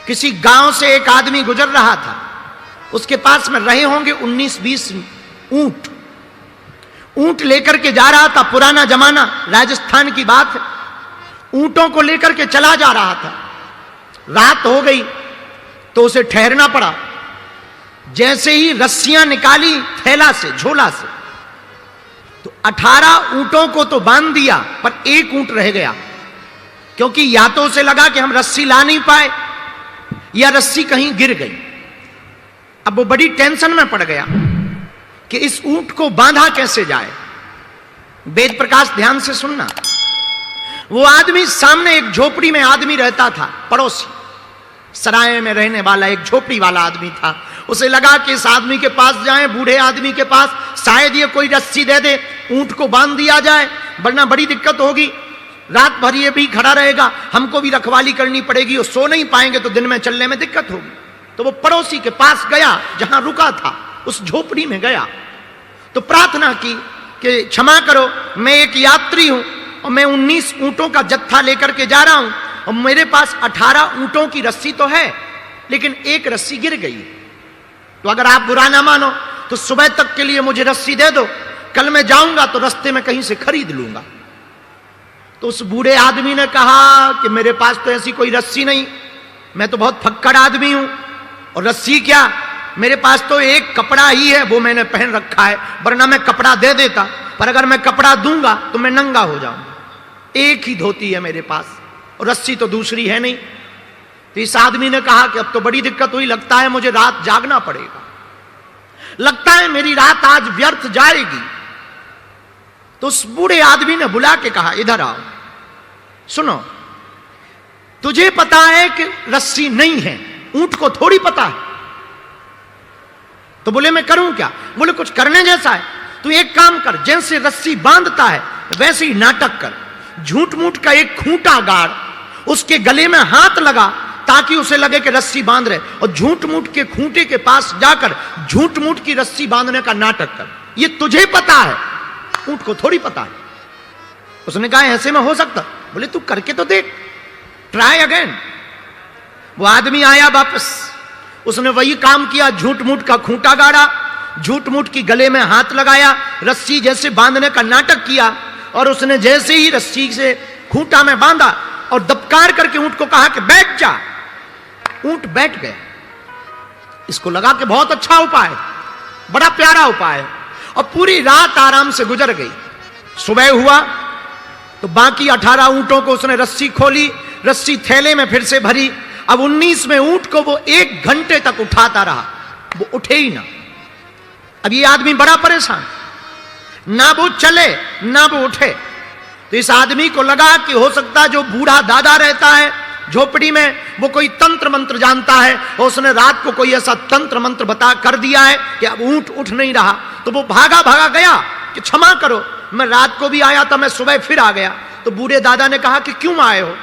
किसी गांव से एक आदमी गुजर रहा था, उसके पास में रहे होंगे 19-20 ऊंट। ऊंट लेकर के जा रहा था, पुराना जमाना, राजस्थान की बात है। ऊंटों को लेकर के चला जा रहा था। रात हो गई तो उसे ठहरना पड़ा। जैसे ही रस्सियां निकाली थैला से, झोला से, तो 18 ऊंटों को तो बांध दिया, पर एक ऊंट रह गया। क्योंकि या तो उसे लगा कि हम रस्सी ला नहीं पाए, या रस्सी कहीं गिर गई। अब वो बड़ी टेंशन में पड़ गया कि इस ऊंट को बांधा कैसे जाए। वेद प्रकाश ध्यान से सुनना। वो आदमी, सामने एक झोपड़ी में आदमी रहता था, पड़ोसी, सराय में रहने वाला एक झोपड़ी वाला आदमी था। उसे लगा कि इस आदमी के पास जाएं, बूढ़े आदमी के पास, शायद ये कोई रस्सी दे दे, ऊंट को बांध दिया जाए, वरना बड़ी दिक्कत होगी। रात भर ये भी खड़ा रहेगा, हमको भी रखवाली करनी पड़ेगी, और सो नहीं पाएंगे तो दिन में चलने में दिक्कत होगी। तो वो पड़ोसी के पास गया, जहां रुका था, उस झोपड़ी में गया, तो प्रार्थना की कि क्षमा करो, मैं एक यात्री हूं और मैं 19 ऊंटों का जत्था लेकर के जा रहा हूं, और मेरे पास 18 ऊंटों की रस्सी तो है, लेकिन एक रस्सी गिर गई। तो अगर आप बुरा ना मानो तो सुबह तक के लिए मुझे रस्सी दे दो, कल मैं जाऊंगा तो रास्ते में कहीं से खरीद लूंगा। तो उस बूढ़े आदमी ने कहा कि मेरे पास तो ऐसी कोई रस्सी नहीं, मैं तो बहुत फक्कड़ आदमी हूं, और रस्सी क्या, मेरे पास तो एक कपड़ा ही है, वो मैंने पहन रखा है, वरना मैं कपड़ा दे देता, पर अगर मैं कपड़ा दूंगा तो मैं नंगा हो जाऊंगा। एक ही धोती है मेरे पास, और रस्सी तो दूसरी है नहीं। तो इस आदमी ने कहा कि अब तो बड़ी दिक्कत हुई, लगता है मुझे रात जागना पड़ेगा, लगता है मेरी रात आज व्यर्थ जाएगी। तो उस बूढ़े आदमी ने बुला के कहा, इधर आओ, सुनो, तुझे पता है कि रस्सी नहीं है, ऊंट को थोड़ी पता है। तो बोले मैं करूं क्या? बोले कुछ करने जैसा है, तू एक काम कर, जैसे रस्सी बांधता है वैसे ही नाटक कर, झूठ मूठ का एक खूंटा गाड़, उसके गले में हाथ लगा ताकि उसे लगे कि रस्सी बांध रहे, और झूठ मूठ के खूंटे के पास जाकर झूठ मूठ की रस्सी बांधने का नाटक कर। ये तुझे पता है, ऊंट को थोड़ी पता है। उसने कहा ऐसे में हो सकता? बोले तू करके तो देख, ट्राई अगेन। वो आदमी आया वापस, उसने वही काम किया, झूठ मूठ का खूंटा गाड़ा, झूठ मूठ की गले में हाथ लगाया, रस्सी जैसे बांधने का नाटक किया, और उसने जैसे ही रस्सी से खूंटा में बांधा और दबकार करके ऊंट को कहा कि बैठ जा, ऊंट बैठ गया। इसको लगा कि बहुत अच्छा उपाय, बड़ा प्यारा उपाय है, और पूरी रात आराम से गुजर गई। सुबह हुआ तो बाकी 18 ऊंटों को उसने रस्सी खोली, रस्सी थैले में फिर से भरी। अब 19वें ऊंट को वो 1 घंटे तक उठाता रहा, वो उठे ही ना। अब ये आदमी बड़ा परेशान, ना वो चले ना वो उठे। तो इस आदमी को लगा कि हो सकता है जो बूढ़ा दादा रहता है झोपड़ी में, वो कोई तंत्र मंत्र जानता है, और उसने रात को कोई ऐसा तंत्र मंत्र बता कर दिया है कि अब ऊंट उठ नहीं रहा। तो वो भागा भागा गया कि क्षमा करो, मैं रात को भी आया था, मैं सुबह फिर आ गया। तो बूढ़े दादा ने कहा कि क्यों आए हो?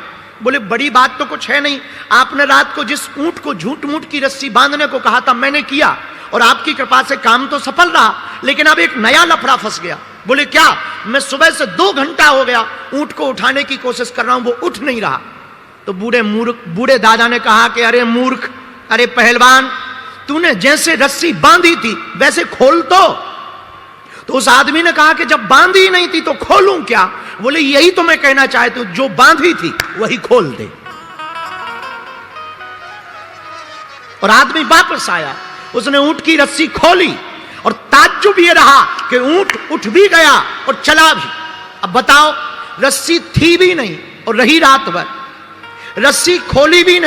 बोले बड़ी बात तो कुछ है नहीं, आपने रात को जिस ऊंट को झूठ मूठ की रस्सी बांधने को कहा था मैंने किया, और आपकी कृपा से काम तो सफल रहा, लेकिन अब एक नया लफड़ा फंस गया। बोले क्या? मैं सुबह से 2 घंटा हो गया ऊंट को उठाने की कोशिश कर रहा हूं, वो उठ नहीं रहा। तो बूढ़े दादा ने कहा कि अरे मूर्ख, अरे पहलवान, तूने जैसे रस्सी बांधी थी वैसे खोल तो उस आदमी ने कहा कि जब बांधी नहीं थी तो खोलूं क्या? बोले यही तो मैं कहना चाहता हूं, जो बांधी थी वही खोल दे। और आदमी वापस आया, उसने ऊंट की रस्सी खोली, और ताज्जुब ये रहा कि ऊंट उठ भी गया और चला भी। अब बताओ, रस्सी थी भी नहीं और रही रात भर, रस्सी खोली भी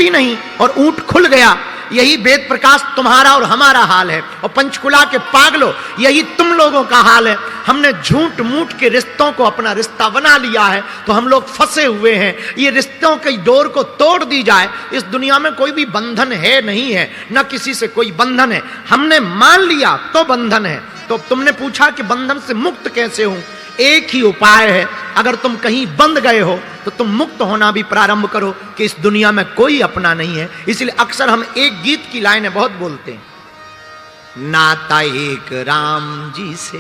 नहीं और ऊंट खुल गया। यही वेद प्रकाश तुम्हारा और हमारा हाल है, और पंचकुला के पागलों, यही तुम लोगों का हाल है। हमने झूठ मूठ के रिश्तों को अपना रिश्ता बना लिया है, तो हम लोग फंसे हुए हैं। ये रिश्तों की डोर को तोड़ दी जाए। इस दुनिया में कोई भी बंधन है नहीं है, न किसी से कोई बंधन है, हमने मान लिया तो बंधन है। तो तुमने पूछा कि बंधन से मुक्त कैसे हूं? एक ही उपाय है, अगर तुम कहीं बंध गए हो तो तुम मुक्त होना भी प्रारंभ करो कि इस दुनिया में कोई अपना नहीं है। इसलिए अक्सर हम एक गीत की लाइनें बहुत बोलते हैं, नाता एक राम जी से,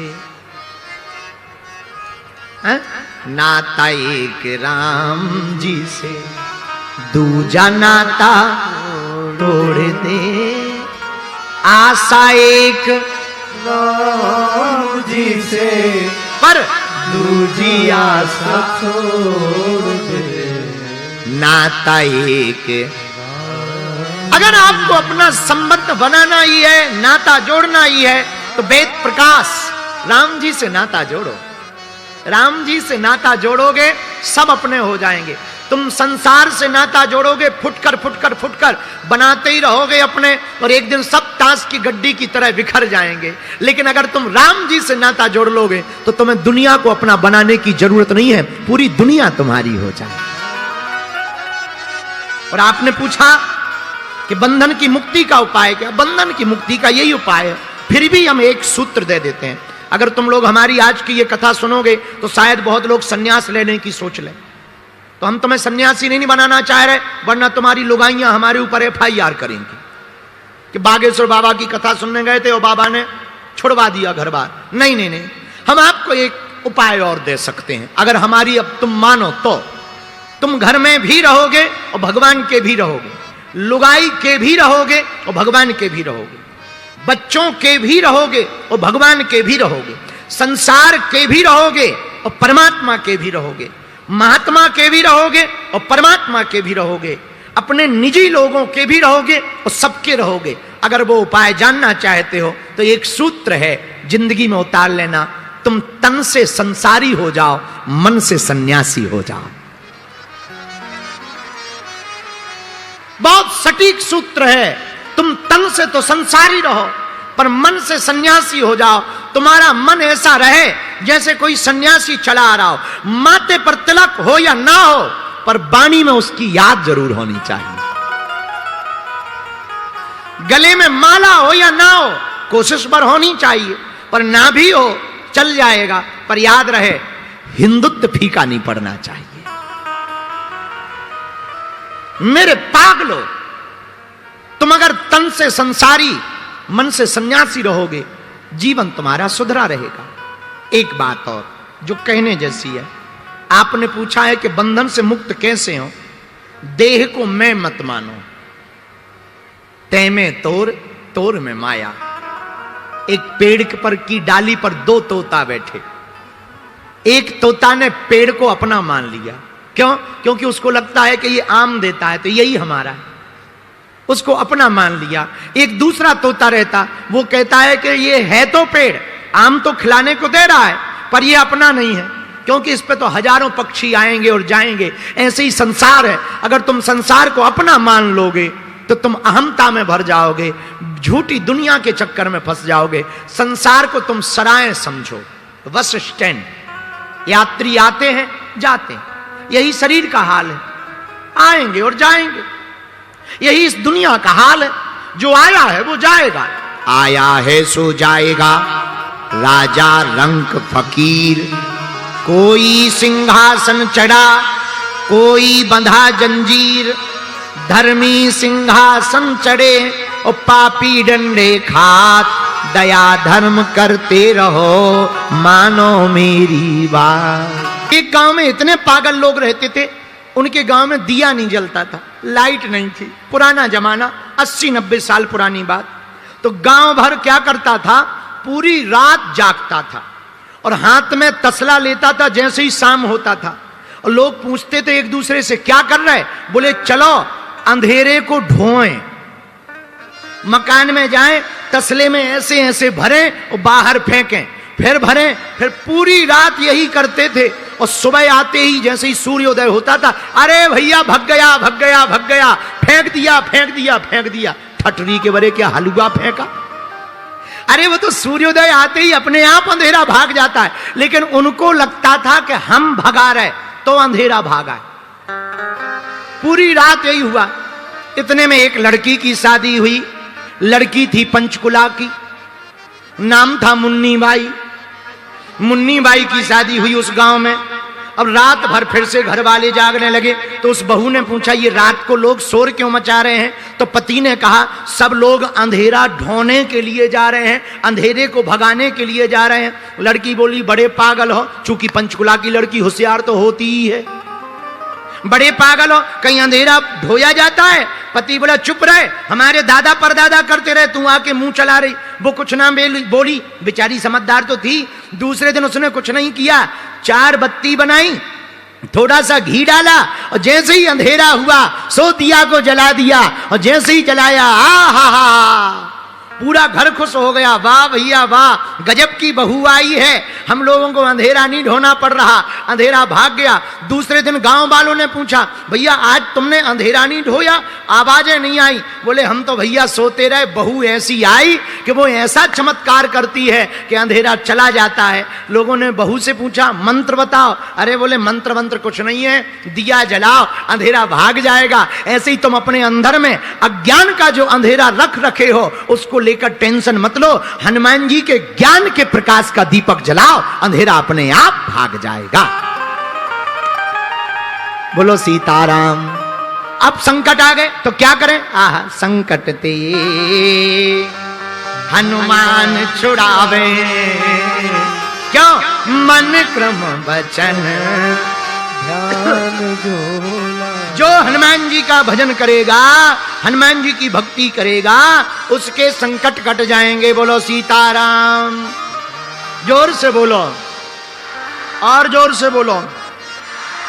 नाता एक राम जी से, दूजा नाता तोड़ दे, आशा एक राम जी से पर दूजी आशा छोड़ दे। नाता एक। अगर आपको अपना संबंध बनाना ही है, नाता जोड़ना ही है, तो वेद प्रकाश राम जी से नाता जोड़ो। राम जी से नाता जोड़ोगे सब अपने हो जाएंगे। तुम संसार से नाता जोड़ोगे, फुटकर फुटकर फुटकर बनाते ही रहोगे अपने, और एक दिन सब ताश की गड्डी की तरह बिखर जाएंगे। लेकिन अगर तुम राम जी से नाता जोड़ लोगे तो तुम्हें दुनिया को अपना बनाने की जरूरत नहीं है, पूरी दुनिया तुम्हारी हो जाएगी। और आपने पूछा कि बंधन की मुक्ति का उपाय क्या? बंधन की मुक्ति का यही उपाय है। फिर भी हम एक सूत्र दे देते हैं। अगर तुम लोग हमारी आज की ये कथा सुनोगे तो शायद बहुत लोग सन्यास लेने की सोच लें, तो हम तुम्हें सन्यासी नहीं बनाना चाह रहे, वरना तुम्हारी लुगाइयां हमारे ऊपर FIR करेंगी कि बागेश्वर बाबा की कथा सुनने गए थे और बाबा ने छुड़वा दिया घर बार। नहीं नहीं नहीं, हम आपको एक उपाय और दे सकते हैं। अगर हमारी अब तुम मानो तो तुम घर में भी रहोगे और भगवान के भी रहोगे, लुगाई के भी रहोगे और भगवान के भी रहोगे, बच्चों के भी रहोगे और भगवान के भी रहोगे, संसार के भी रहोगे और परमात्मा के भी रहोगे, महात्मा के भी रहोगे और परमात्मा के भी रहोगे, अपने निजी लोगों के भी रहोगे और सबके रहोगे। अगर वो उपाय जानना चाहते हो तो एक सूत्र है, जिंदगी में उतार लेना, तुम तन से संसारी हो जाओ, मन से सन्यासी हो जाओ। बहुत सटीक सूत्र है। तुम तन से तो संसारी रहो पर मन से सन्यासी हो जाओ। तुम्हारा मन ऐसा रहे जैसे कोई सन्यासी चला आ रहा हो, माथे पर तिलक हो या ना हो पर वाणी में उसकी याद जरूर होनी चाहिए। गले में माला हो या ना हो, कोशिश पर होनी चाहिए, पर ना भी हो चल जाएगा, पर याद रहे हिंदुत्व फीका नहीं पड़ना चाहिए। मेरे पागलो, तुम अगर तन से संसारी मन से सन्यासी रहोगे, जीवन तुम्हारा सुधरा रहेगा। एक बात और जो कहने जैसी है, आपने पूछा है कि बंधन से मुक्त कैसे हो। देह को मैं मत मानो, तै में तोर तोर में माया। एक पेड़ पर की डाली पर दो तोता बैठे, एक तोता ने पेड़ को अपना मान लिया। क्यों? क्योंकि उसको लगता है कि ये आम देता है तो यही हमारा है, उसको अपना मान लिया। एक दूसरा तोता रहता, वो कहता है कि ये है तो पेड़, आम तो खिलाने को दे रहा है, पर ये अपना नहीं है, क्योंकि इस पे तो हजारों पक्षी आएंगे और जाएंगे। ऐसे ही संसार है, अगर तुम संसार को अपना मान लोगे तो तुम अहमता में भर जाओगे, झूठी दुनिया के चक्कर में फंस जाओगे। संसार को तुम सराय समझो, बस स्टैंड, यात्री आते हैं जाते हैं, यही शरीर का हाल है, आएंगे और जाएंगे, यही इस दुनिया का हाल है। जो आया है वो जाएगा, आया है सो जाएगा। राजा रंक फकीर, कोई सिंहासन चढ़ा कोई बंधा जंजीर, धर्मी सिंहासन चढ़े और पापी डंडे खात, दया धर्म करते रहो मानो मेरी बात। एक गांव में इतने पागल लोग रहते थे, उनके गांव में दिया नहीं जलता था, लाइट नहीं थी, पुराना जमाना, 80-90 साल पुरानी बात। तो गांव भर क्या करता था, पूरी रात जागता था और हाथ में तसला लेता था जैसे ही शाम होता था। और लोग पूछते थे एक दूसरे से, क्या कर रहे? बोले चलो अंधेरे को ढोएं, मकान में जाएं, तसले में ऐसे ऐसे भरें और बाहर फेंकें, फिर भरें, फिर पूरी रात यही करते थे। और सुबह आते ही जैसे ही सूर्योदय होता था, अरे भैया भग गया भग गया भग गया, फेंक दिया फेंक दिया फेंक दिया। ठटरी के बरे क्या हलवा फेंका? अरे वो तो सूर्योदय आते ही अपने आप अंधेरा भाग जाता है, लेकिन उनको लगता था कि हम भगा रहे तो अंधेरा भागा। पूरी रात यही हुआ। इतने में एक लड़की की शादी हुई, लड़की थी पंचकुला की, नाम था मुन्नी बाई। मुन्नी बाई की शादी हुई उस गांव में। अब रात भर फिर से घर वाले जागने लगे, तो उस बहू ने पूछा, ये रात को लोग शोर क्यों मचा रहे हैं? तो पति ने कहा, सब लोग अंधेरा ढोने के लिए जा रहे हैं, अंधेरे को भगाने के लिए जा रहे हैं। लड़की बोली, बड़े पागल हो, चूंकि पंचकुला की लड़की होशियार तो होती ही है। बड़े पागल हो, कहीं अंधेरा ढोया जाता है? पति बोला चुप रहे, हमारे दादा परदादा करते रहे, तू आके मुंह चला रही। वो कुछ ना बोली, बेचारी समझदार तो थी। दूसरे दिन उसने कुछ नहीं किया, 4 बत्ती बनाई, थोड़ा सा घी डाला, और जैसे ही अंधेरा हुआ सो दिया को जला दिया, और जैसे ही जलाया हा पूरा घर खुश हो गया। वाह भैया वाह, गजब की बहू आई है, हम लोगों को अंधेरा नहीं ढोना पड़ रहा, अंधेरा भाग गया। दूसरे दिन गांव वालों ने पूछा, भैया आज तुमने अंधेरा नहीं ढोया, आवाजें नहीं आई? बोले हम तो भैया सोते रहे, बहू ऐसी आई कि वो ऐसा चमत्कार करती है कि अंधेरा चला जाता है। लोगों ने बहू से पूछा मंत्र बताओ। अरे बोले मंत्र मंत्र कुछ नहीं है, दिया जलाओ अंधेरा भाग जाएगा। ऐसे ही तुम अपने अंदर में अज्ञान का जो अंधेरा रख रखे हो उसको लेकर टेंशन मत लो, हनुमान जी के ज्ञान के प्रकाश का दीपक जलाओ, अंधेरा अपने आप भाग जाएगा। बोलो सीताराम। अब संकट आ गए तो क्या करें? आहा, संकट ते हनुमान छुड़ावे, क्यों? मन क्रम वचन ध्यान जो हनुमान जी का भजन करेगा, हनुमान जी की भक्ति करेगा, उसके संकट कट जाएंगे। बोलो सीताराम। जोर से बोलो, और जोर से बोलो।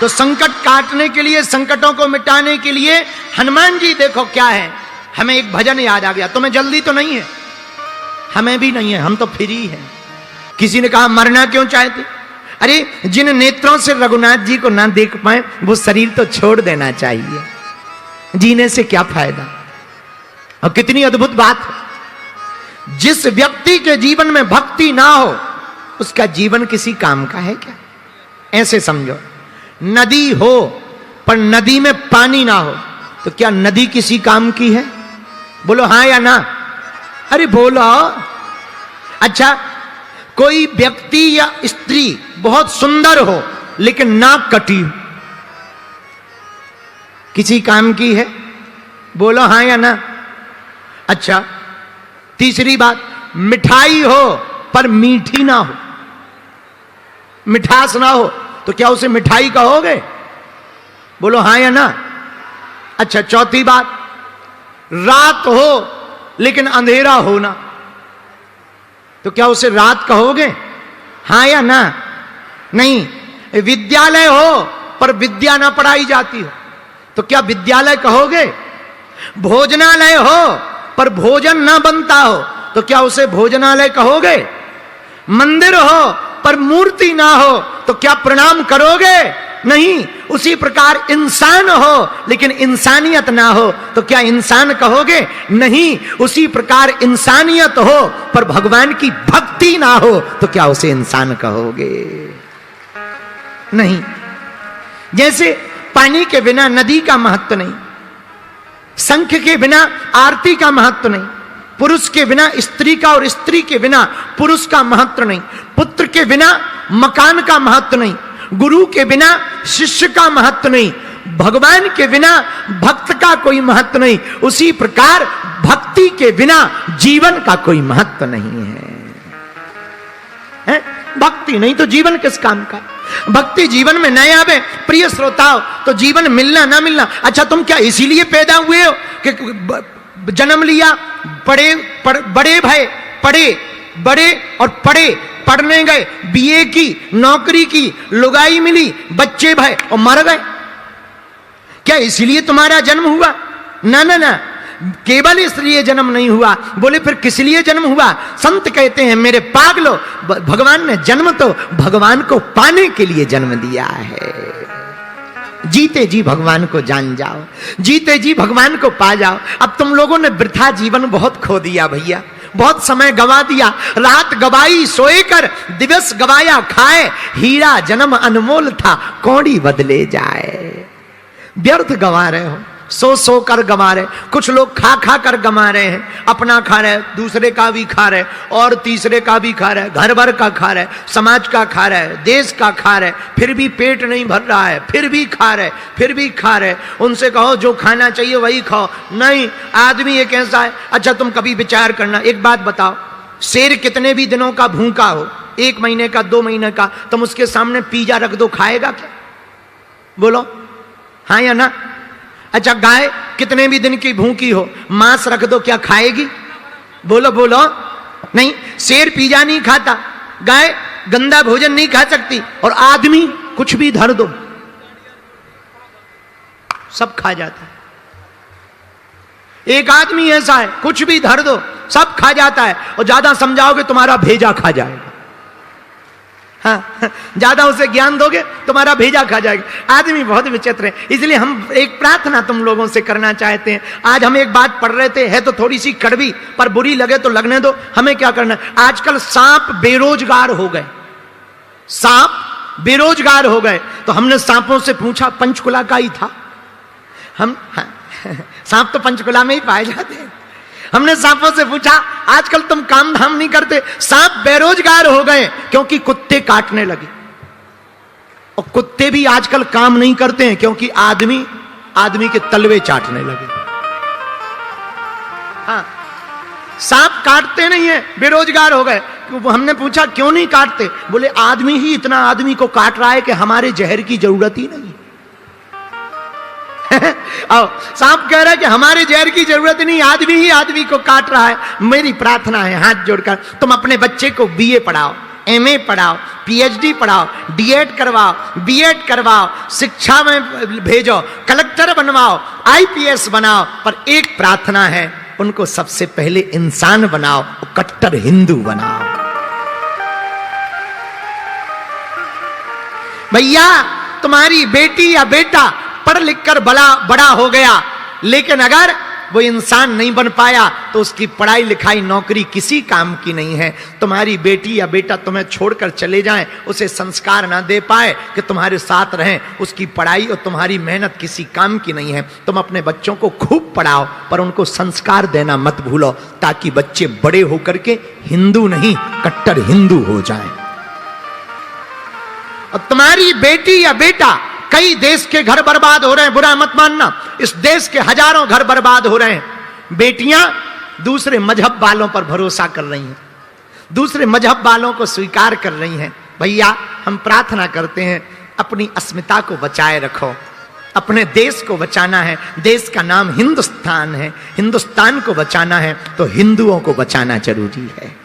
तो संकट काटने के लिए, संकटों को मिटाने के लिए हनुमान जी देखो क्या है। हमें एक भजन याद आ गया। तुम्हें जल्दी तो नहीं है, हमें भी नहीं है, हम तो फ्री हैं। किसी ने कहा मरना क्यों चाहते? अरे जिन नेत्रों से रघुनाथ जी को ना देख पाए वो शरीर तो छोड़ देना चाहिए, जीने से क्या फायदा। और कितनी अद्भुत बात है, जिस व्यक्ति के जीवन में भक्ति ना हो उसका जीवन किसी काम का है क्या? ऐसे समझो, नदी हो पर नदी में पानी ना हो तो क्या नदी किसी काम की है? बोलो हां या ना। अरे बोलो। अच्छा, कोई व्यक्ति या स्त्री बहुत सुंदर हो लेकिन नाक कटी हो, किसी काम की है? बोलो हां या ना। अच्छा, तीसरी बात, मिठाई हो पर मीठी ना हो, मिठास ना हो तो क्या उसे मिठाई कहोगे? बोलो हां या ना। अच्छा, चौथी बात, रात हो लेकिन अंधेरा हो ना तो क्या उसे रात कहोगे? हां या ना? नहीं। विद्यालय हो पर विद्या ना पढ़ाई जाती हो तो क्या विद्यालय कहोगे? भोजनालय हो पर भोजन ना बनता हो तो क्या उसे भोजनालय कहोगे? मंदिर हो पर मूर्ति ना हो तो क्या प्रणाम करोगे? नहीं। उसी प्रकार इंसान हो लेकिन इंसानियत ना हो तो क्या इंसान कहोगे? नहीं। उसी प्रकार इंसानियत हो पर भगवान की भक्ति ना हो तो क्या उसे इंसान कहोगे? नहीं। जैसे पानी के बिना नदी का महत्व नहीं, शंख के बिना आरती का महत्व नहीं, पुरुष के बिना स्त्री का और स्त्री के बिना पुरुष का महत्व नहीं, पुत्र के बिना मकान का महत्व नहीं, गुरु के बिना शिष्य का महत्व नहीं, भगवान के बिना भक्त का कोई महत्व नहीं, उसी प्रकार भक्ति के बिना जीवन का कोई महत्व नहीं है? भक्ति नहीं तो जीवन किस काम का? भक्ति जीवन में नहीं आवे प्रिय श्रोताओ तो जीवन मिलना ना मिलना। अच्छा, तुम क्या इसीलिए पैदा हुए हो कि जन्म लिया, बड़े भय, पढ़े बड़े और पढ़े, पढ़ने गए, बीए की, नौकरी की, लुगाई मिली, बच्चे भय और मर गए? क्या इसलिए तुम्हारा जन्म हुआ? ना ना ना, केवल इसलिए जन्म नहीं हुआ। बोले फिर किस लिए जन्म हुआ? संत कहते हैं मेरे पागलो, भगवान ने जन्म तो भगवान को पाने के लिए जन्म दिया है। जीते जी भगवान को जान जाओ, जीते जी भगवान को पा जाओ। अब तुम लोगों ने वृथा जीवन बहुत खो दिया भैया, बहुत समय गवा दिया। रात गवाई सोए कर, दिवस गवाया खाए, हीरा जन्म अनमोल था कौड़ी बदले जाए। व्यर्थ गवा रहे हो, सो कर गवा रहे। कुछ लोग खा खा कर गवा रहे हैं, अपना खा रहे, दूसरे का भी खा रहे, और तीसरे का भी खा रहे, घर भर का खा रहे, समाज का खा रहे, देश का खा रहे, फिर भी पेट नहीं भर रहा है, फिर भी खा रहे, फिर भी खा रहे। उनसे कहो जो खाना चाहिए वही खाओ। नहीं, आदमी ये कैसा है? अच्छा, तुम कभी विचार करना, एक बात बताओ, शेर कितने भी दिनों का भूखा हो, 1 महीने का, 2 महीने का, तुम उसके सामने पिज्जा रख दो, खाएगा क्या? बोलो हाँ या ना? अच्छा, गाय कितने भी दिन की भूखी हो, मांस रख दो, क्या खाएगी? बोलो बोलो। नहीं। शेर पिज़्ज़ा नहीं खाता, गाय गंदा भोजन नहीं खा सकती, और आदमी कुछ भी धर दो सब खा जाता है। एक आदमी ऐसा है, कुछ भी धर दो सब खा जाता है, और ज्यादा समझाओगे तुम्हारा भेजा खा जाएगा। हाँ, ज्यादा उसे ज्ञान दोगे तुम्हारा भेजा खा जाएगा। आदमी बहुत विचित्र है। इसलिए हम एक प्रार्थना तुम लोगों से करना चाहते हैं। आज हम एक बात पढ़ रहे थे, है तो थोड़ी सी कड़वी, पर बुरी लगे तो लगने दो, हमें क्या करना। आजकल सांप बेरोजगार हो गए, सांप बेरोजगार हो गए। तो हमने सांपों से पूछा, पंचकुला का ही था हम, हाँ, सांप तो पंचकुला में ही पाए जाते हैं। हमने सांपों से पूछा, आजकल तुम काम धाम नहीं करते, सांप बेरोजगार हो गए क्योंकि कुत्ते काटने लगे। और कुत्ते भी आजकल काम नहीं करते हैं क्योंकि आदमी के तलवे चाटने लगे। हाँ, सांप काटते नहीं है, बेरोजगार हो गए। हमने पूछा क्यों नहीं काटते? बोले आदमी ही इतना आदमी को काट रहा है कि हमारे जहर की जरूरत ही नहीं। सांप कह रहा है कि हमारे जहर की जरूरत नहीं, आदमी ही आदमी को काट रहा है। मेरी प्रार्थना है हाथ जोड़कर, तुम अपने बच्चे को बीए पढ़ाओ, एमए पढ़ाओ, पीएचडी पढ़ाओ, डीएड करवाओ, बीएड करवाओ, शिक्षा में भेजो, कलेक्टर बनवाओ, आईपीएस बनाओ, पर एक प्रार्थना है, उनको सबसे पहले इंसान बनाओ, कट्टर हिंदू बनाओ। भैया, तुम्हारी बेटी या बेटा पढ़ लिख कर बड़ा हो गया, लेकिन अगर वो इंसान नहीं बन पाया तो उसकी पढ़ाई लिखाई नौकरी किसी काम की नहीं है। तुम्हारी बेटी या बेटा तुम्हें छोड़कर चले जाएं, उसे संस्कार ना दे पाए कि तुम्हारे साथ रहें, उसकी पढ़ाई और तुम्हारी मेहनत किसी काम की नहीं है। तुम अपने बच्चों को खूब पढ़ाओ, पर उनको संस्कार देना मत भूलो, ताकि बच्चे बड़े होकर के हिंदू नहीं कट्टर हिंदू हो जाएं। और तुम्हारी बेटी या बेटा, कई देश के घर बर्बाद हो रहे हैं, बुरा मत मानना, इस देश के हजारों घर बर्बाद हो रहे हैं। बेटियां दूसरे मजहब वालों पर भरोसा कर रही हैं, दूसरे मजहब वालों को स्वीकार कर रही हैं। भैया, हम प्रार्थना करते हैं, अपनी अस्मिता को बचाए रखो, अपने देश को बचाना है। देश का नाम हिंदुस्तान है, हिंदुस्तान को बचाना है तो हिंदुओं को बचाना जरूरी है।